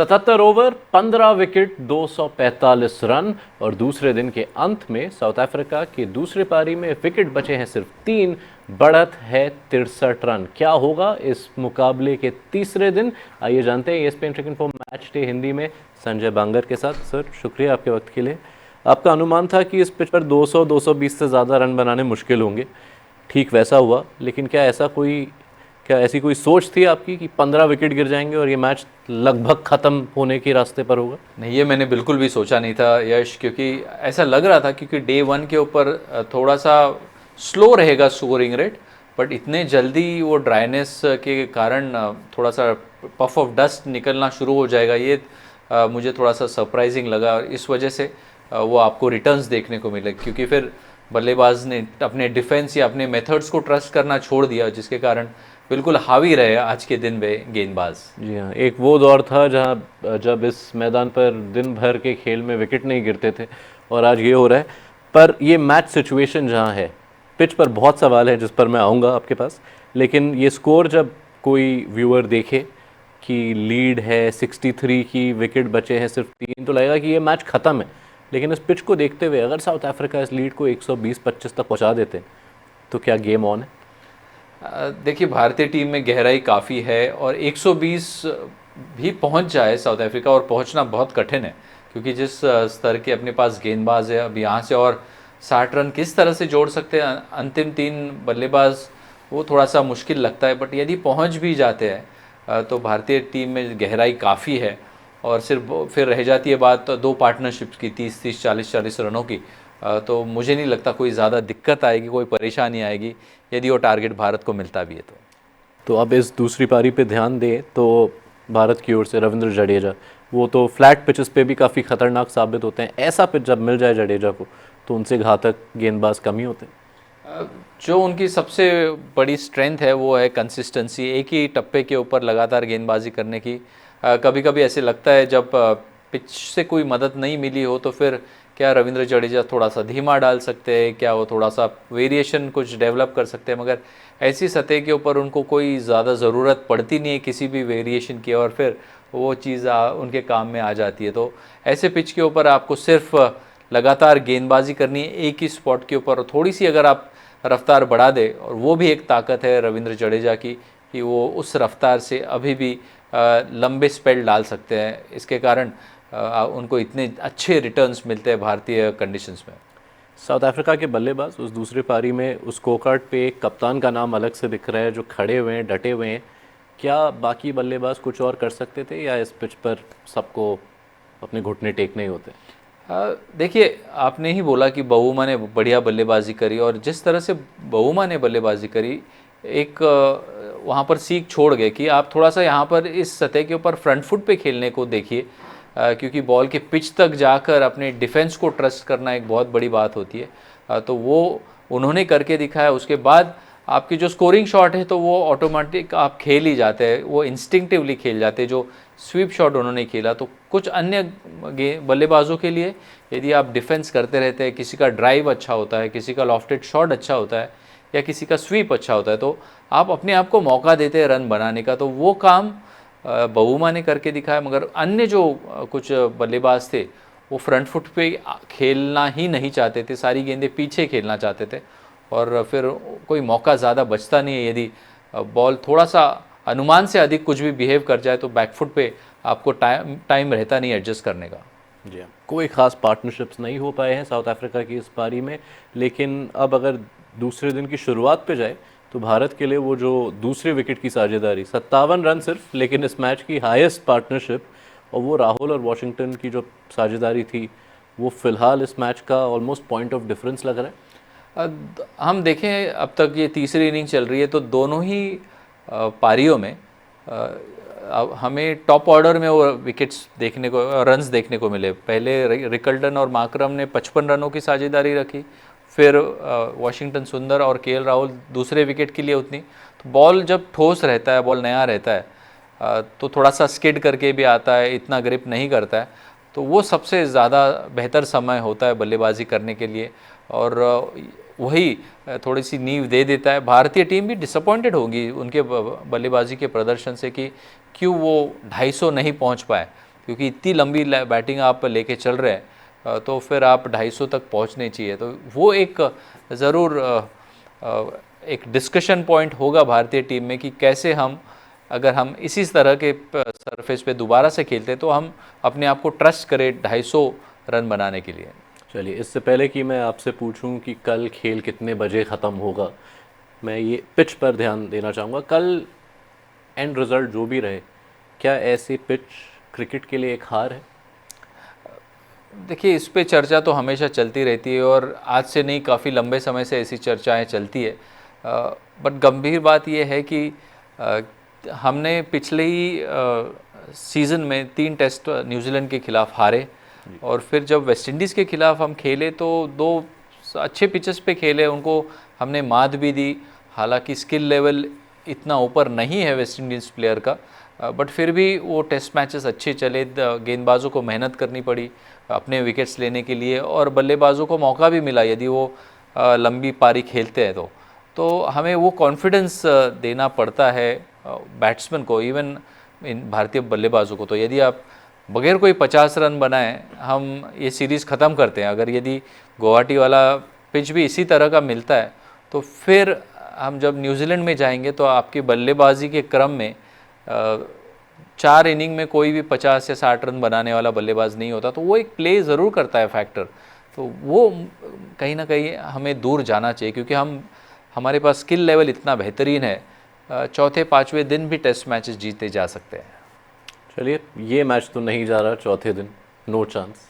77 over 15 wicket 245 run और दूसरे दिन के अंत में साउथ अफ्रीका की दूसरी पारी में विकेट बचे हैं सिर्फ 3। बढ़त है 63 रन। क्या होगा इस मुकाबले के तीसरे दिन, आइए जानते हैं ESPN cricket info match day Hindi में संजय बांगर के साथ। सर, शुक्रिया आपके वक्त के लिए। आपका अनुमान था कि इस पिच पर 200-220 से ज़्यादा रन बनाने मुश्किल होंगे, ठीक वैसा हुआ। लेकिन क्या ऐसी कोई सोच थी आपकी कि 15 विकेट गिर जाएंगे और ये मैच लगभग ख़त्म होने के रास्ते पर होगा? नहीं, ये मैंने बिल्कुल भी सोचा नहीं था यश, क्योंकि ऐसा लग रहा था क्योंकि डे वन के ऊपर थोड़ा सा स्लो रहेगा स्कोरिंग रेट, बट इतने जल्दी वो ड्राइनेस के कारण थोड़ा सा पफ ऑफ डस्ट निकलना शुरू हो जाएगा, ये मुझे थोड़ा सा सरप्राइजिंग लगा। और इस वजह से वो आपको रिटर्न्स देखने को मिले, क्योंकि फिर बल्लेबाज ने अपने डिफेंस या अपने मेथड्स को ट्रस्ट करना छोड़ दिया, जिसके कारण बिल्कुल हावी रहे आज के दिन में गेंदबाज। जी हाँ, एक वो दौर था जब इस मैदान पर दिन भर के खेल में विकेट नहीं गिरते थे और आज ये हो रहा है। पर ये मैच सिचुएशन जहाँ है, पिच पर बहुत सवाल है जिस पर मैं आऊँगा आपके पास, लेकिन ये स्कोर जब कोई व्यूअर देखे कि लीड है 63 की, विकेट बचे हैं सिर्फ 3, तो लगेगा कि ये मैच ख़त्म है। लेकिन इस पिच को देखते हुए अगर साउथ अफ्रीका इस लीड को 120-25 तक पहुँचा देते तो क्या गेम ऑन है? देखिए, भारतीय टीम में गहराई काफ़ी है और 120 भी पहुंच जाए साउथ अफ्रीका, और पहुंचना बहुत कठिन है, क्योंकि जिस स्तर के अपने पास गेंदबाज है, अब यहाँ से और 60 रन किस तरह से जोड़ सकते हैं अंतिम 3 बल्लेबाज, वो थोड़ा सा मुश्किल लगता है। बट यदि पहुंच भी जाते हैं तो भारतीय टीम में गहराई काफ़ी है, और सिर्फ फिर रह जाती है बात दो पार्टनरशिप्स की, 30-30, 40-40 रनों की। तो मुझे नहीं लगता कोई ज़्यादा दिक्कत आएगी, कोई परेशानी आएगी यदि वो टारगेट भारत को मिलता भी है तो अब इस दूसरी पारी पे ध्यान दें तो भारत की ओर से रविंद्र जडेजा, वो तो फ्लैट पिचेस पे भी काफ़ी खतरनाक साबित होते हैं। ऐसा पिच जब मिल जाए जडेजा को तो उनसे घातक गेंदबाज कम ही होते हैं। जो उनकी सबसे बड़ी स्ट्रेंथ है वो है कंसिस्टेंसी, एक ही टप्पे के ऊपर लगातार गेंदबाजी करने की। कभी कभी ऐसे लगता है जब पिच से कोई मदद नहीं मिली हो तो फिर क्या रविंद्र जडेजा थोड़ा सा धीमा डाल सकते हैं, क्या वो थोड़ा सा वेरिएशन कुछ डेवलप कर सकते हैं, मगर ऐसी सतह के ऊपर उनको कोई ज़्यादा ज़रूरत पड़ती नहीं है किसी भी वेरिएशन की, और फिर वो चीज़ उनके काम में आ जाती है। तो ऐसे पिच के ऊपर आपको सिर्फ लगातार गेंदबाजी करनी है एक ही स्पॉट के ऊपर, और थोड़ी सी अगर आप रफ्तार बढ़ा दे, और वो भी एक ताकत है रविंद्र जडेजा की कि वो उस रफ्तार से अभी भी लंबे स्पेल डाल सकते हैं। इसके कारण उनको इतने अच्छे रिटर्न्स मिलते हैं भारतीय कंडीशंस में। साउथ अफ्रीका के बल्लेबाज उस दूसरी पारी में उस स्कोर कार्ड पे एक कप्तान का नाम अलग से दिख रहा है जो खड़े हुए हैं, डटे हुए हैं। क्या बाकी बल्लेबाज कुछ और कर सकते थे या इस पिच पर सबको अपने घुटने टेकने ही होते? देखिए, आपने ही बोला कि बहुमा ने बढ़िया बल्लेबाजी करी, और जिस तरह से बहुमा ने बल्लेबाजी करी, एक वहाँ पर सीख छोड़ गए कि आप थोड़ा सा यहाँ पर इस सतह के ऊपर फ्रंट फुट पे खेलने को देखिए, क्योंकि बॉल के पिच तक जाकर अपने डिफेंस को ट्रस्ट करना एक बहुत बड़ी बात होती है। तो वो उन्होंने करके दिखाया। उसके बाद आपकी जो स्कोरिंग शॉट है तो वो ऑटोमेटिक आप खेल ही जाते हैं, वो इंस्टिंक्टिवली खेल जाते हैं। जो स्वीप शॉट उन्होंने खेला, तो कुछ अन्य बल्लेबाजों के लिए यदि आप डिफेंस करते रहते हैं, किसी का ड्राइव अच्छा होता है, किसी का लॉफ्टेड शॉट अच्छा होता है, या किसी का स्वीप अच्छा होता है, तो आप अपने आप को मौका देते हैं रन बनाने का। तो वो काम बहुमा ने करके दिखाया। मगर अन्य जो कुछ बल्लेबाज थे वो फ्रंट फुट पे खेलना ही नहीं चाहते थे, सारी गेंदें पीछे खेलना चाहते थे, और फिर कोई मौका ज़्यादा बचता नहीं है। यदि बॉल थोड़ा सा अनुमान से अधिक कुछ भी बिहेव कर जाए तो बैकफुट पे आपको टाइम रहता नहीं एडजस्ट करने का। जी हाँ, कोई ख़ास पार्टनरशिप्स नहीं हो पाए हैं साउथ अफ्रीका की इस पारी में। लेकिन अब अगर दूसरे दिन की शुरुआत पे जाए तो भारत के लिए वो जो दूसरे विकेट की साझेदारी, 57 रन सिर्फ, लेकिन इस मैच की हाईएस्ट पार्टनरशिप, और वो राहुल और वॉशिंगटन की जो साझेदारी थी, वो फ़िलहाल इस मैच का ऑलमोस्ट पॉइंट ऑफ डिफरेंस लग रहा है। हम देखें अब तक ये तीसरी इनिंग चल रही है, तो दोनों ही पारियों में अब हमें टॉप ऑर्डर में वो विकेट्स देखने को, रन्स देखने को मिले। पहले रिकल्टन और माकरम ने 55 रनों की साझेदारी रखी, फिर वॉशिंगटन सुंदर और केएल राहुल दूसरे विकेट के लिए उतनी। तो बॉल जब ठोस रहता है, बॉल नया रहता है, तो थोड़ा सा स्किड करके भी आता है, इतना ग्रिप नहीं करता है, तो वो सबसे ज़्यादा बेहतर समय होता है बल्लेबाजी करने के लिए, और वही थोड़ी सी नींव दे देता है। भारतीय टीम भी डिसअपॉइंटेड होगी उनके बल्लेबाजी के प्रदर्शन से कि क्यों वो 250 नहीं पहुंच पाए, क्योंकि इतनी लंबी बैटिंग आप लेके चल रहे हैं तो फिर आप 250 तक पहुंचने चाहिए। तो वो एक ज़रूर एक डिस्कशन पॉइंट होगा भारतीय टीम में कि कैसे हम, अगर हम इसी तरह के सरफेस पे दोबारा से खेलते तो हम अपने आप को ट्रस्ट करें 250 रन बनाने के लिए। चलिए, इससे पहले कि मैं आपसे पूछूं कि कल खेल कितने बजे ख़त्म होगा, मैं ये पिच पर ध्यान देना चाहूँगा। कल एंड रिज़ल्ट जो भी रहे, क्या ऐसी पिच क्रिकेट के लिए एक हार है? देखिए, इस पे चर्चा तो हमेशा चलती रहती है और आज से नहीं, काफ़ी लंबे समय से ऐसी चर्चाएं चलती है। बट गंभीर बात यह है कि हमने पिछले ही सीज़न में 3 टेस्ट न्यूजीलैंड के खिलाफ हारे और फिर जब वेस्ट इंडीज़ के खिलाफ हम खेले तो 2 अच्छे पिचेस पे खेले, उनको हमने मात भी दी। हालांकि स्किल लेवल इतना ऊपर नहीं है वेस्ट इंडीज़ प्लेयर का, बट फिर भी वो टेस्ट मैचेस अच्छे चले। गेंदबाजों को मेहनत करनी पड़ी अपने विकेट्स लेने के लिए और बल्लेबाजों को मौका भी मिला यदि वो लंबी पारी खेलते हैं तो हमें वो कॉन्फिडेंस देना पड़ता है बैट्समैन को, इवन इन भारतीय बल्लेबाजों को। तो यदि आप बगैर कोई 50 रन बनाएं हम ये सीरीज़ ख़त्म करते हैं, अगर यदि गुवाहाटी वाला पिच भी इसी तरह का मिलता है तो फिर हम जब न्यूजीलैंड में जाएंगे तो आपकी बल्लेबाजी के क्रम में 4 इनिंग में कोई भी 50 या 60 रन बनाने वाला बल्लेबाज नहीं होता। तो वो एक प्ले ज़रूर करता है फैक्टर, तो वो कहीं ना कहीं हमें दूर जाना चाहिए क्योंकि हमारे पास स्किल लेवल इतना बेहतरीन है, चौथे 5वें दिन भी टेस्ट मैचेस जीते जा सकते हैं। चलिए, ये मैच तो नहीं जा रहा चौथे दिन, नो चांस।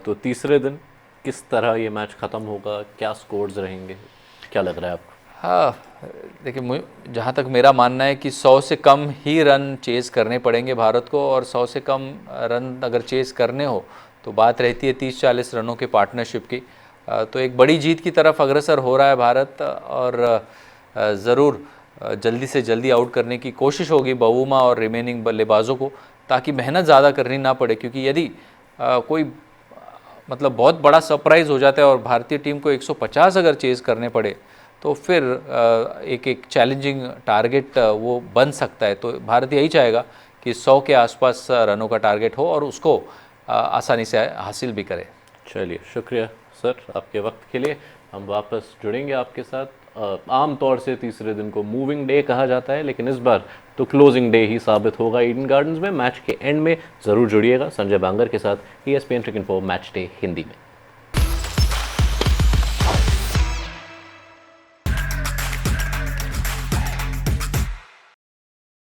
तो तीसरे दिन किस तरह ये मैच ख़त्म होगा, क्या स्कोर्स रहेंगे, क्या लग रहा है आपको? हाँ, देखिए, जहाँ तक मेरा मानना है कि 100 से कम ही रन चेज़ करने पड़ेंगे भारत को, और 100 से कम रन अगर चेज़ करने हो तो बात रहती है 30-40 रनों के पार्टनरशिप की। तो एक बड़ी जीत की तरफ अग्रसर हो रहा है भारत और ज़रूर जल्दी से जल्दी आउट करने की कोशिश होगी बवुमा और रिमेनिंग बल्लेबाजों को, ताकि मेहनत ज़्यादा करनी ना पड़े। क्योंकि यदि कोई मतलब बहुत बड़ा सरप्राइज़ हो जाता है और भारतीय टीम को 150 अगर चेज़ करने पड़े तो फिर एक चैलेंजिंग टारगेट वो बन सकता है। तो भारत यही चाहेगा कि 100 के आसपास रनों का टारगेट हो और उसको आसानी से हासिल भी करे। चलिए, शुक्रिया सर आपके वक्त के लिए। हम वापस जुड़ेंगे आपके साथ। आम तौर से तीसरे दिन को मूविंग डे कहा जाता है, लेकिन इस बार तो क्लोजिंग डे ही साबित होगा ईडन गार्डन्स में। मैच के एंड में ज़रूर जुड़िएगा संजय बांगर के साथ ESPN क्रिक इन्फो मैच डे हिंदी में।